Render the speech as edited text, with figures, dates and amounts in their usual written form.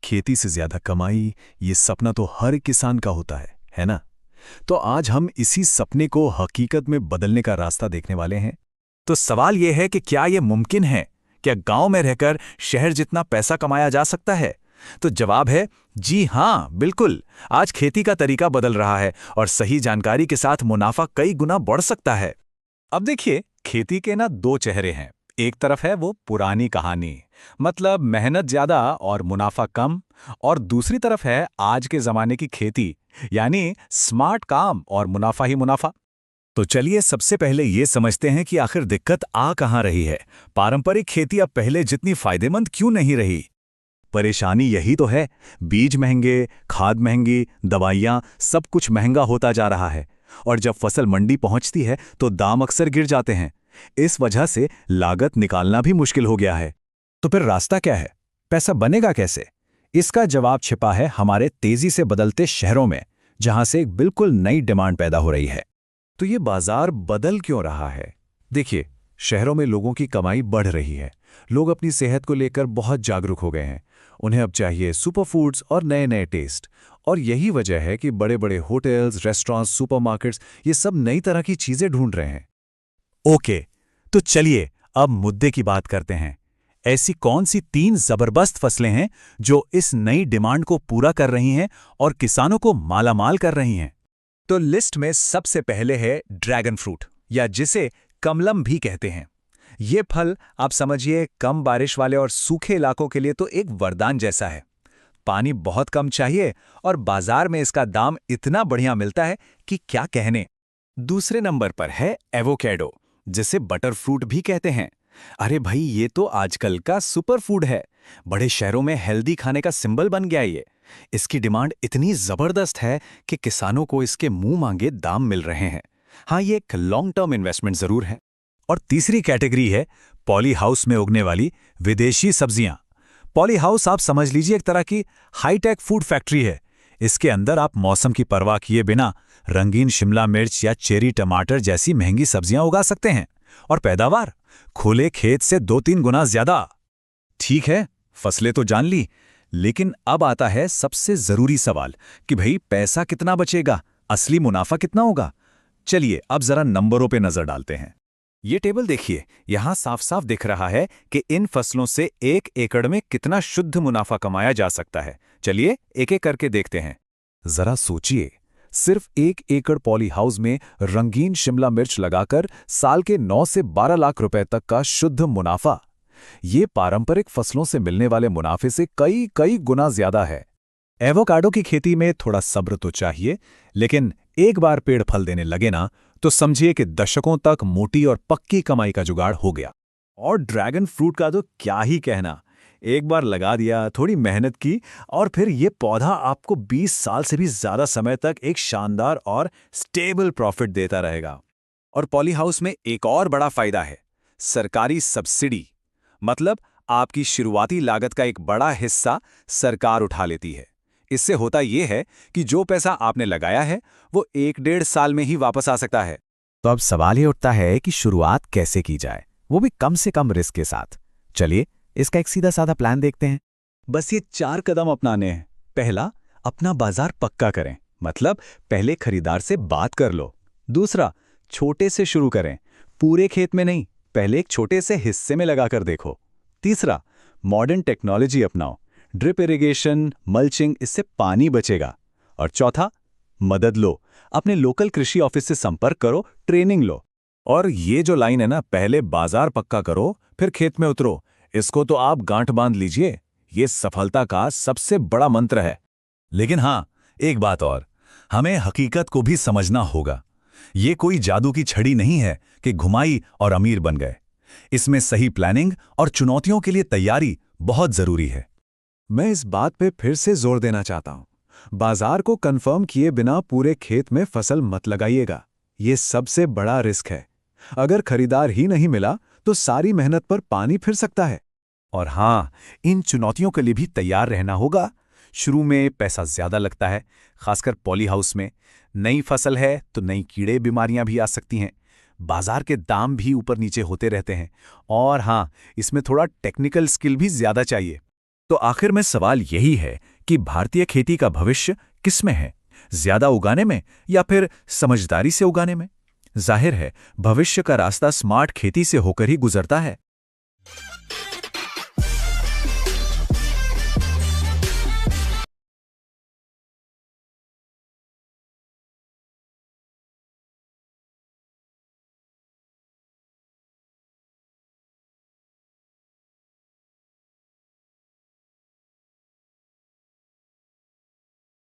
खेती से ज्यादा कमाई, ये सपना तो हर किसान का होता है ना? तो आज हम इसी सपने को हकीकत में बदलने का रास्ता देखने वाले हैं। तो सवाल यह है कि क्या यह मुमकिन है? क्या गांव में रहकर शहर जितना पैसा कमाया जा सकता है? तो जवाब है जी हां, बिल्कुल। आज खेती का तरीका बदल रहा है और सही जानकारी के साथ मुनाफा कई गुना बढ़ सकता है। अब देखिए, खेती के ना दो चेहरे हैं। एक तरफ है वो पुरानी कहानी, मतलब मेहनत ज्यादा और मुनाफा कम, और दूसरी तरफ है आज के जमाने की खेती, यानी स्मार्ट काम और मुनाफा ही मुनाफा। तो चलिए सबसे पहले ये समझते हैं कि आखिर दिक्कत आ कहां रही है। पारंपरिक खेती अब पहले जितनी फायदेमंद क्यों नहीं रही? परेशानी यही तो है, बीज महंगे, खाद महंगी, दवाइयां, सब कुछ महंगा होता जा रहा है। और जब फसल मंडी पहुंचती है तो दाम अक्सर गिर जाते हैं। इस वजह से लागत निकालना भी मुश्किल हो गया है। तो फिर रास्ता क्या है? पैसा बनेगा कैसे? इसका जवाब छिपा है हमारे तेजी से बदलते शहरों में, जहां से एक बिल्कुल नई डिमांड पैदा हो रही है। तो ये बाजार बदल क्यों रहा है? देखिए, शहरों में लोगों की कमाई बढ़ रही है। लोग अपनी सेहत को लेकर बहुत जागरूक हो गए हैं। उन्हें अब चाहिए सुपरफूड्स और नए नए टेस्ट। और यही वजह है कि बड़े बड़े होटल्स, रेस्टोरेंट्स, सुपरमार्केट्स ये सब नई तरह की चीजें ढूंढ रहे हैं। ओके, तो चलिए अब मुद्दे की बात करते हैं। ऐसी कौन सी 3 जबरदस्त फसलें हैं जो इस नई डिमांड को पूरा कर रही हैं और किसानों को मालामाल कर रही हैं? तो लिस्ट में सबसे पहले है ड्रैगन फ्रूट, या जिसे कमलम भी कहते हैं। ये फल आप समझिए कम बारिश वाले और सूखे इलाकों के लिए तो एक वरदान जैसा है। पानी बहुत कम चाहिए और बाजार में इसका दाम इतना बढ़िया मिलता है कि क्या कहने। दूसरे नंबर पर है एवोकेडो, जिसे बटर फ्रूट भी कहते हैं। अरे भाई, ये तो आजकल का सुपर फूड है। बड़े शहरों में हेल्दी खाने का सिंबल बन गया ये। इसकी डिमांड इतनी जबरदस्त है कि किसानों को इसके मुंह मांगे दाम मिल रहे हैं। हाँ, ये एक लॉन्ग टर्म इन्वेस्टमेंट जरूर है। और तीसरी कैटेगरी है पॉली हाउस में उगने वाली विदेशी सब्जियां। पॉली हाउस आप समझ लीजिए एक तरह की हाईटेक फूड फैक्ट्री है। इसके अंदर आप मौसम की परवाह किए बिना रंगीन शिमला मिर्च या चेरी टमाटर जैसी महंगी सब्जियां उगा सकते हैं, और पैदावार खुले खेत से 2-3 गुना ज्यादा। ठीक है, फसलें तो जान ली, लेकिन अब आता है सबसे जरूरी सवाल कि भाई पैसा कितना बचेगा, असली मुनाफा कितना होगा। चलिए अब जरा नंबरों पे नजर डालते हैं। ये टेबल देखिए, यहां साफ साफ दिख रहा है कि इन फसलों से 1 एकड़ में कितना शुद्ध मुनाफा कमाया जा सकता है। चलिए एक एक करके देखते हैं। जरा सोचिए, सिर्फ 1 एकड़ पॉली हाउस में रंगीन शिमला मिर्च लगाकर साल के 9 से 12 लाख रुपए तक का शुद्ध मुनाफा। ये पारंपरिक फसलों से मिलने वाले मुनाफे से कई कई गुना ज्यादा है। एवोकाडो की खेती में थोड़ा सब्र तो चाहिए, लेकिन एक बार पेड़ फल देने लगे ना, तो समझिए कि दशकों तक मोटी और पक्की कमाई का जुगाड़ हो गया। और ड्रैगन फ्रूट का तो क्या ही कहना। एक बार लगा दिया, थोड़ी मेहनत की, और फिर ये पौधा आपको 20 साल से भी ज्यादा समय तक एक शानदार और स्टेबल प्रॉफिट देता रहेगा। और पॉली हाउस में एक और बड़ा फायदा है, सरकारी सब्सिडी। मतलब आपकी शुरुआती लागत का एक बड़ा हिस्सा सरकार उठा लेती है। इससे होता यह है कि जो पैसा आपने लगाया है वो 1-1.5 साल में ही वापस आ सकता है। तो अब सवाल ये उठता है कि शुरुआत कैसे की जाए, वो भी कम से कम रिस्क के साथ। चलिए इसका एक सीधा साधा प्लान देखते हैं। बस ये 4 कदम अपनाने हैं। पहला, अपना बाजार पक्का करें, मतलब पहले खरीदार से बात कर लो। दूसरा, छोटे से शुरू करें, पूरे खेत में नहीं, पहले एक छोटे से हिस्से में लगाकर देखो। तीसरा, मॉडर्न टेक्नोलॉजी अपनाओ, ड्रिप इरिगेशन, मल्चिंग, इससे पानी बचेगा। और चौथा, मदद लो, अपने लोकल कृषि ऑफिस से संपर्क करो, ट्रेनिंग लो। और ये जो लाइन है ना, पहले बाजार पक्का करो फिर खेत में उतरो, इसको तो आप गांठ बांध लीजिए। ये सफलता का सबसे बड़ा मंत्र है। लेकिन हां, एक बात और, हमें हकीकत को भी समझना होगा। ये कोई जादू की छड़ी नहीं है कि घुमाई और अमीर बन गए। इसमें सही प्लानिंग और चुनौतियों के लिए तैयारी बहुत जरूरी है। मैं इस बात पे फिर से जोर देना चाहता हूं, बाजार को कंफर्म किए बिना पूरे खेत में फसल मत लगाइएगा। ये सबसे बड़ा रिस्क है। अगर खरीदार ही नहीं मिला तो सारी मेहनत पर पानी फिर सकता है। और हां, इन चुनौतियों के लिए भी तैयार रहना होगा। शुरू में पैसा ज्यादा लगता है, खासकर पॉली हाउस में। नई फसल है तो नई कीड़े बीमारियां भी आ सकती हैं। बाजार के दाम भी ऊपर नीचे होते रहते हैं। और हां, इसमें थोड़ा टेक्निकल स्किल भी ज्यादा चाहिए। तो आखिर में सवाल यही है कि भारतीय खेती का भविष्य किसमें है, ज्यादा उगाने में या फिर समझदारी से उगाने में? जाहिर है, भविष्य का रास्ता स्मार्ट खेती से होकर ही गुजरता है।